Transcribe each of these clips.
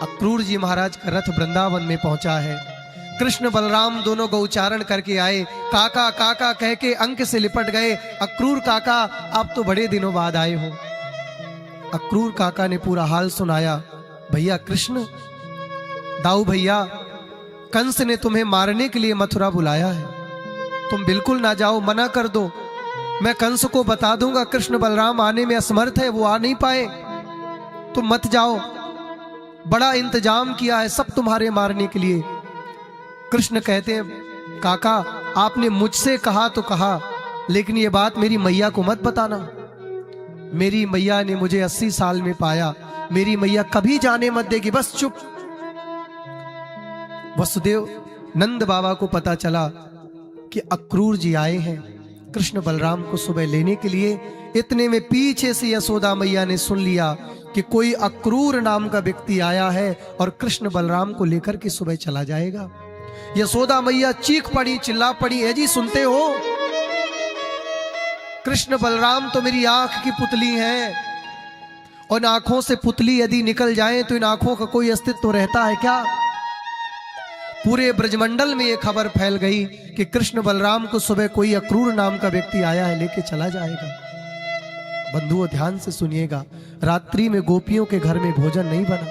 अक्रूर जी महाराज का रथ वृंदावन में पहुंचा है। कृष्ण बलराम दोनों गौचारण करके आए, काका काका कह के अंक से लिपट गए। अक्रूर काका आप तो बड़े दिनों बाद आए हो। अक्रूर काका ने पूरा हाल सुनाया। भैया कृष्ण, दाऊ भैया, कंस ने तुम्हें मारने के लिए मथुरा बुलाया है, तुम बिल्कुल ना जाओ, मना कर दो। मैं कंस को बता दूंगा कृष्ण बलराम आने में असमर्थ है, वो आ नहीं पाए, तुम मत जाओ। बड़ा इंतजाम किया है सब तुम्हारे मारने के लिए। कृष्ण कहते हैं काका आपने मुझसे कहा तो कहा, लेकिन ये बात मेरी मैया को मत बताना। मेरी मैया ने मुझे 80 साल में पाया, मेरी मैया कभी जाने मत देगी, बस चुप। वसुदेव नंद बाबा को पता चला कि अक्रूर जी आए हैं कृष्ण बलराम को सुबह लेने के लिए। इतने में पीछे से यशोदा मैया ने सुन लिया कि कोई अक्रूर नाम का व्यक्ति आया है और कृष्ण बलराम को लेकर के सुबह चला जाएगा। यशोदा मैया चीख पड़ी, चिल्ला पड़ी, ए जी सुनते हो? कृष्ण बलराम तो मेरी आंख की पुतली है, और इन आंखों से पुतली यदि निकल जाए तो इन आंखों का कोई अस्तित्व रहता है क्या? पूरे ब्रजमंडल में यह खबर फैल गई कि कृष्ण बलराम को सुबह कोई अक्रूर नाम का व्यक्ति आया है, लेके चला जाएगा। बंधुओं ध्यान से सुनिएगा, रात्रि में गोपियों के घर में भोजन नहीं बना।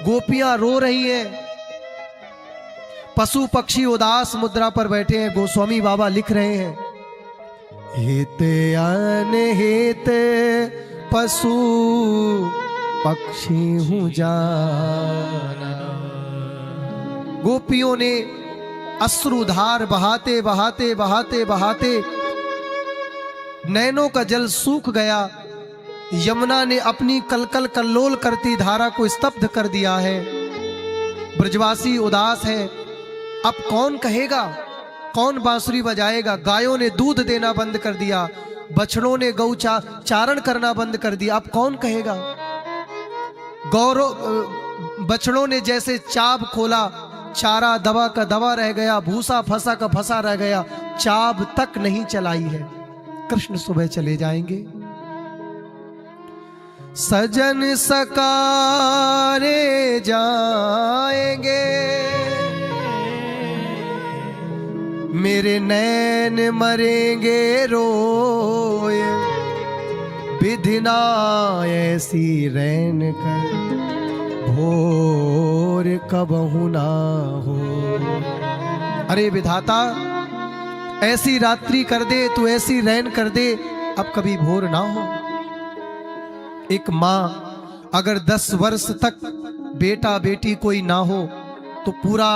गोपियां रो रही हैं, पशु पक्षी उदास मुद्रा पर बैठे हैं। गोस्वामी बाबा लिख रहे हैं, हिते अनहित पशु पक्षी हूं जाना। गोपियों ने अश्रुधार बहाते बहाते बहाते बहाते नैनों का जल सूख गया। यमुना ने अपनी कलकल कल्लोल करती धारा को स्तब्ध कर दिया है। ब्रजवासी उदास है, अब कौन कहेगा, कौन बांसुरी बजाएगा? गायों ने दूध देना बंद कर दिया, बछड़ों ने गौ चारण करना बंद कर दिया, अब कौन कहेगा? बछड़ों ने जैसे चाब खोला, चारा दवा का दवा रह गया, भूसा फंसा का फंसा रह गया, चाब तक नहीं चलाई है। कृष्ण सुबह चले जाएंगे। सजन सकारे जाएंगे, मेरे नैन मरेंगे रोए, विधिना ऐसी रैन कर भोर कबहु ना हो। अरे विधाता ऐसी रात्रि कर दे, तू ऐसी रैन कर दे, अब कभी भोर ना हो। एक माँ अगर 10 वर्ष तक बेटा बेटी कोई ना हो तो पूरा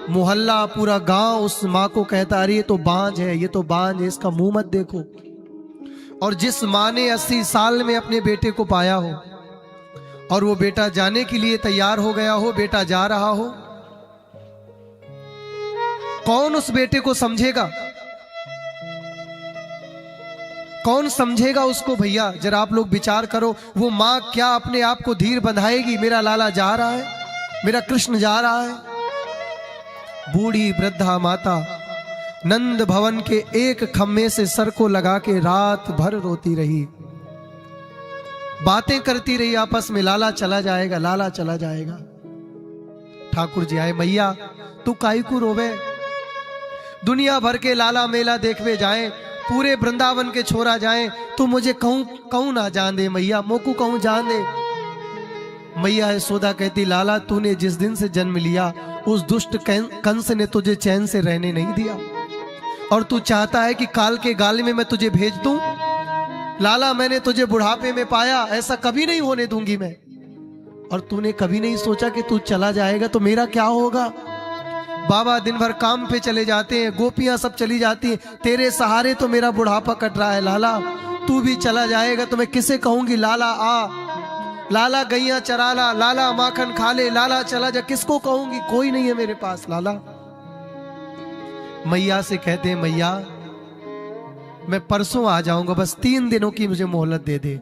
मोहल्ला पूरा गांव उस माँ को कहता अरे ये तो बांझ है, ये तो बांझ है, इसका मुंह मत देखो। और जिस माँ ने 80 साल में अपने बेटे को पाया हो और वो बेटा जाने के लिए तैयार हो गया हो, बेटा जा रहा हो, कौन उस बेटे को समझेगा? कौन समझेगा उसको? भैया जरा आप लोग विचार करो, वो माँ क्या अपने आप को धीर बंधाएगी? मेरा लाला जा रहा है, मेरा कृष्ण जा रहा है। बूढ़ी वृद्धा माता नंद भवन के एक खम्भे से सर को लगा के रात भर रोती रही, बातें करती रही आपस में, लाला चला जाएगा, लाला चला जाएगा। ठाकुर जी आए, मैया तू काई को रोवे? दुनिया भर के लाला मेला देखवे जाए, पूरे वृंदावन के छोरा जाए, तू मुझे कहूं ना जान दे मैया, मोकू कहूं जान दे। मैया यशोदा कहती, लाला तूने जिस दिन से जन्म लिया उस दुष्ट कंस ने तुझे चैन से रहने नहीं दिया, और तू चाहता है कि काल के गाल में मैं तुझे भेज दूं? लाला मैंने तुझे बुढ़ापे में पाया, ऐसा कभी नहीं होने दूंगी मैं। और तूने कभी नहीं सोचा कि तू चला जाएगा तो मेरा क्या होगा? बाबा दिन भर काम पे चले जाते हैं, गोपियां सब चली जाती हैं, तेरे सहारे तो मेरा बुढ़ापा कट रहा है। लाला तू भी चला जाएगा तो मैं किसे कहूंगी लाला आ, लाला गैया चरा ला, लाला माखन खा ले, लाला चला जा, किसको कहूंगी? कोई नहीं है मेरे पास लाला। मैया से कहते हैं, मैया मैं परसों आ जाऊंगा, बस 3 दिनों की मुझे मोहलत दे दे।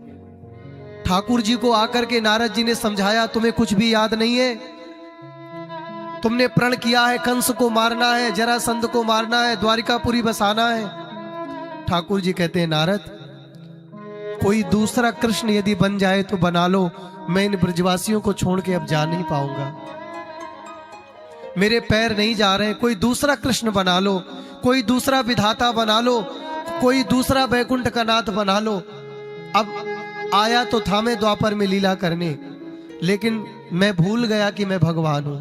ठाकुर जी को आकर के नारद जी ने समझाया, तुम्हें कुछ भी याद नहीं है, तुमने प्रण किया है कंस को मारना है, जरासंध को मारना है, द्वारिकापुरी बसाना है। ठाकुर जी कहते हैं, नारद कोई दूसरा कृष्ण यदि बन जाए तो बना लो, मैं इन ब्रजवासियों को छोड़ के अब जा नहीं पाऊंगा। मेरे पैर नहीं जा रहे, कोई दूसरा कृष्ण बना लो, कोई दूसरा विधाता बना लो, कोई दूसरा बैकुंठ का नाथ बना लो। अब आया तो था मैं द्वापर में लीला करने, लेकिन मैं भूल गया कि मैं भगवान हूं।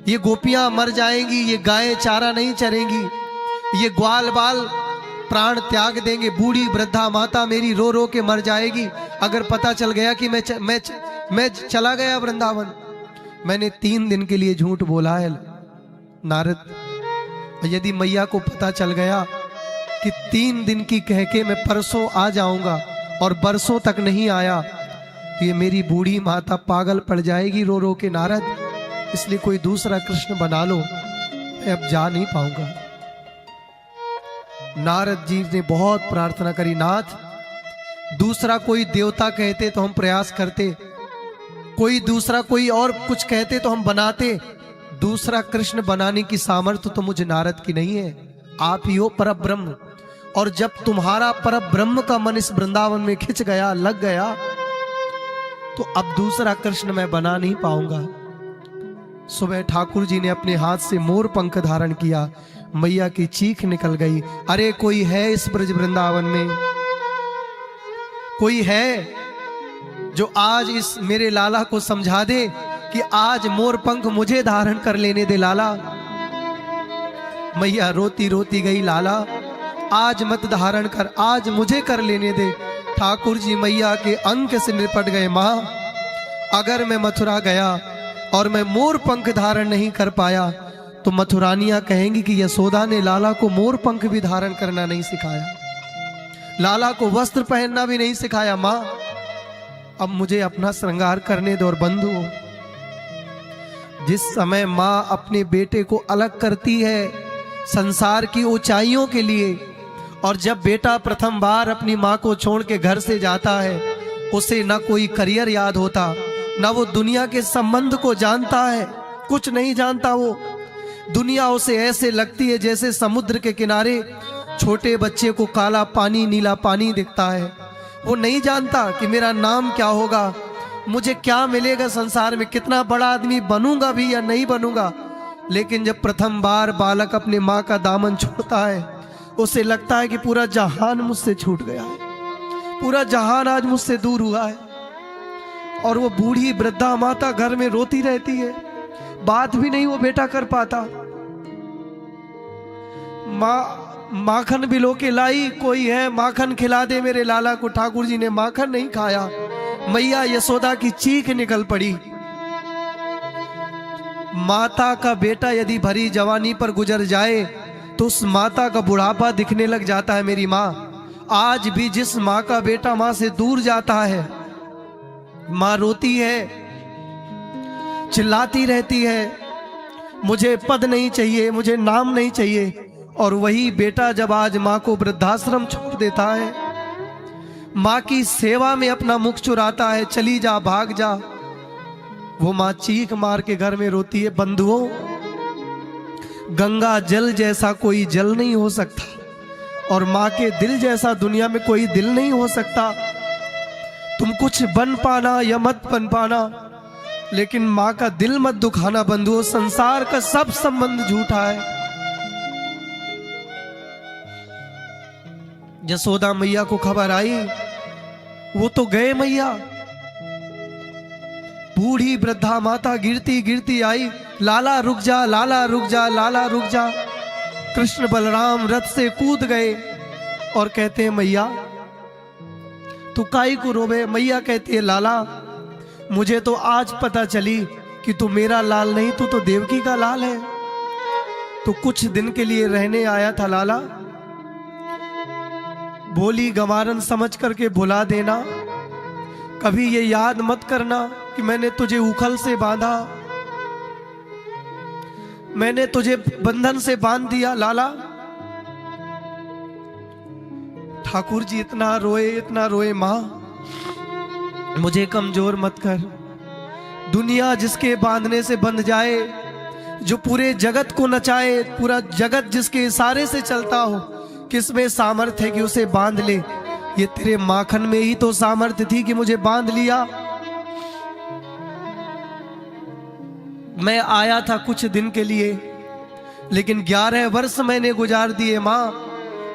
ये गोपियां मर जाएंगी, ये गायें चारा नहीं चरेंगी, ये ग्वाल बाल प्राण त्याग देंगे, बूढ़ी वृद्धा माता मेरी रो रो के मर जाएगी अगर पता चल गया कि मैं चला गया वृंदावन। मैंने 3 दिन के लिए झूठ बोला है नारद। यदि मैया को पता चल गया कि 3 दिन की कह के मैं परसों आ जाऊंगा और बरसों तक नहीं आया, तो ये मेरी बूढ़ी माता पागल पड़ जाएगी रो रो के। नारद, इसलिए कोई दूसरा कृष्ण बना लो, मैं अब जा नहीं पाऊंगा। नारद जी ने बहुत प्रार्थना करी, नाथ दूसरा कोई देवता कहते तो हम प्रयास करते, कोई दूसरा कोई और कुछ कहते तो हम बनाते, दूसरा कृष्ण बनाने की सामर्थ्य तो मुझे नारद की नहीं है। आप ही हो परब्रह्म, और जब तुम्हारा परब्रह्म का मन इस वृंदावन में खिंच गया, लग गया, तो अब दूसरा कृष्ण मैं बना नहीं पाऊंगा। सुबह ठाकुर जी ने अपने हाथ से मोर पंख धारण किया, मैया की चीख निकल गई, अरे कोई है इस ब्रज वृंदावन में, कोई है जो आज इस मेरे लाला को समझा दे कि आज मोर पंख मुझे धारण कर लेने दे लाला। मैया रोती रोती गई, लाला आज मत धारण कर, आज मुझे कर लेने दे। ठाकुर जी मैया के अंक से निपट गए, मां अगर मैं मथुरा गया और मैं मोर पंख धारण नहीं कर पाया तो मथुरानियां कहेंगी कि यशोदा ने लाला को मोर पंख भी धारण करना नहीं सिखाया, लाला को वस्त्र पहनना भी नहीं सिखाया। मां अब मुझे अपना श्रृंगार करने दो और बंधु। जिस समय मां अपने बेटे को अलग करती है संसार की ऊंचाइयों के लिए, और जब बेटा प्रथम बार अपनी मां को छोड़ के घर से जाता है, उसे ना कोई करियर याद होता, ना वो दुनिया के संबंध को जानता है, कुछ नहीं जानता। वो दुनिया उसे ऐसे लगती है जैसे समुद्र के किनारे छोटे बच्चे को काला पानी नीला पानी दिखता है। वो नहीं जानता कि मेरा नाम क्या होगा, मुझे क्या मिलेगा संसार में, कितना बड़ा आदमी बनूंगा भी या नहीं बनूंगा। लेकिन जब प्रथम बार बालक अपने माँ का दामन छोड़ता है, उसे लगता है कि पूरा जहान मुझसे छूट गया है, पूरा जहान आज मुझसे दूर हुआ है। और वो बूढ़ी वृद्धा माता घर में रोती रहती है, बात भी नहीं वो बेटा कर पाता। माखन बिलो के लाई, कोई है माखन खिला दे मेरे लाला को। ठाकुर जी ने माखन नहीं खाया। मैया यशोदा की चीख निकल पड़ी। माता का बेटा यदि भरी जवानी पर गुजर जाए तो उस माता का बुढ़ापा दिखने लग जाता है। मेरी माँ आज भी जिस माँ का बेटा माँ से दूर जाता है, माँ रोती है, चिल्लाती रहती है, मुझे पद नहीं चाहिए, मुझे नाम नहीं चाहिए। और वही बेटा जब आज माँ को वृद्धाश्रम छोड़ देता है, माँ की सेवा में अपना मुख चुराता है, चली जा भाग जा, वो माँ चीख मार के घर में रोती है। बंधुओं, गंगा जल जैसा कोई जल नहीं हो सकता और माँ के दिल जैसा दुनिया में कोई दिल नहीं हो सकता। तुम कुछ बन पाना या मत बन पाना, लेकिन माँ का दिल मत दुखाना। बंधुओं, संसार का सब संबंध झूठा है। यशोदा मैया को खबर आई, वो तो गए मैया। बूढ़ी वृद्धा माता गिरती गिरती आई, लाला रुक जा, लाला रुक जा, लाला रुक जा। कृष्ण बलराम रथ से कूद गए और कहते हैं, मैया तू काई को रोवे। मैया कहती है, लाला मुझे तो आज पता चली कि तू मेरा लाल नहीं, तू तो देवकी का लाल है। तो कुछ दिन के लिए रहने आया था लाला, भोली गंवारन समझ करके भुला देना। कभी ये याद मत करना कि मैंने तुझे उखल से बांधा, मैंने तुझे बंधन से बांध दिया। लाला ठाकुर जी इतना रोए, मां मुझे कमजोर मत कर। दुनिया जिसके बांधने से बंध जाए, जो पूरे जगत को नचाए, पूरा जगत जिसके इशारे से चलता हो, किसमें सामर्थ्य है कि उसे बांध ले। ये तेरे माखन में ही तो सामर्थ्य थी कि मुझे बांध लिया। मैं आया था कुछ दिन के लिए, लेकिन 11 वर्ष मैंने गुजार दिए माँ,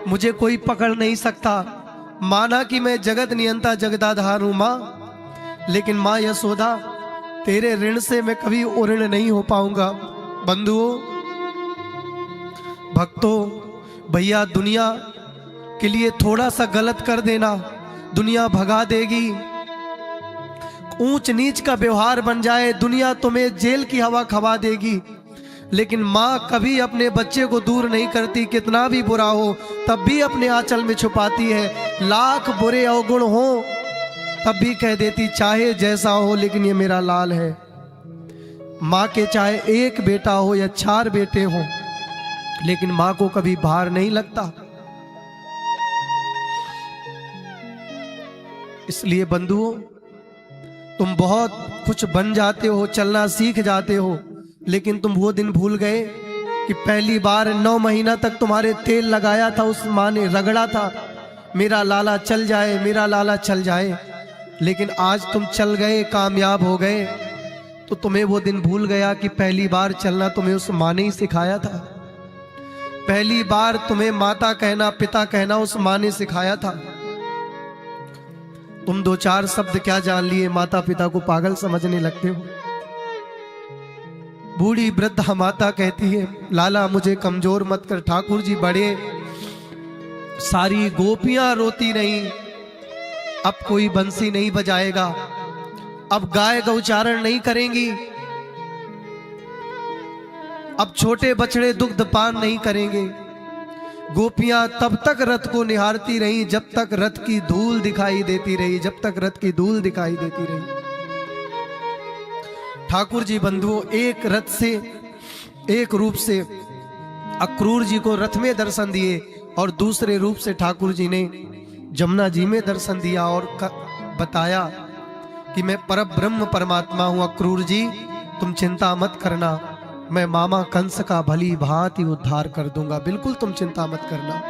मुझे कोई पकड़ नहीं सकता। माना कि मैं जगत नियंता जगदाधार हूं माँ, लेकिन माँ यशोदा तेरे ऋण से मैं कभी उऋण नहीं हो पाऊंगा। बंधुओं, भक्तों, भैया, दुनिया के लिए थोड़ा सा गलत कर देना, दुनिया भगा देगी। ऊंच नीच का व्यवहार बन जाए, दुनिया तुम्हें जेल की हवा खवा देगी। लेकिन माँ कभी अपने बच्चे को दूर नहीं करती, कितना भी बुरा हो तब भी अपने आंचल में छुपाती है। लाख बुरे अवगुण हो तब भी कह देती चाहे जैसा हो लेकिन ये मेरा लाल है। माँ के चाहे एक बेटा हो या 4 बेटे हो, लेकिन माँ को कभी भार नहीं लगता। इसलिए बंधुओं, तुम बहुत कुछ बन जाते हो, चलना सीख जाते हो, लेकिन तुम वो दिन भूल गए कि पहली बार 9 महीना तक तुम्हारे तेल लगाया था, उस माँ ने रगड़ा था मेरा लाला चल जाए, मेरा लाला चल जाए। लेकिन आज तुम चल गए, कामयाब हो गए, तो तुम्हें वो दिन भूल गया कि पहली बार चलना तुम्हें उस माँ ने ही सिखाया था। पहली बार तुम्हें माता कहना, पिता कहना उस माँ ने सिखाया था। तुम 2-4 शब्द क्या जान लिए, माता पिता को पागल समझने लगते हो। बूढ़ी वृद्धा माता कहती है लाला मुझे कमजोर मत कर, ठाकुर जी बड़े। सारी गोपियां रोती नहीं, अब कोई बंसी नहीं बजाएगा, अब गाय का उच्चारण नहीं करेंगी, अब छोटे बछड़े दुग्ध पान नहीं करेंगे। गोपियां तब तक रथ को निहारती रहीं जब तक रथ की धूल दिखाई देती रही, जब तक रथ की धूल दिखाई देती रही। ठाकुर जी बंधुओं, एक रथ से, एक रूप से अक्रूर जी को रथ में दर्शन दिए और दूसरे रूप से ठाकुर जी ने जमुना जी में दर्शन दिया और बताया कि मैं परब्रह्म परमात्मा हूं। अक्रूर जी तुम चिंता मत करना, मैं मामा कंस का भली भांति उद्धार कर दूंगा, बिल्कुल तुम चिंता मत करना।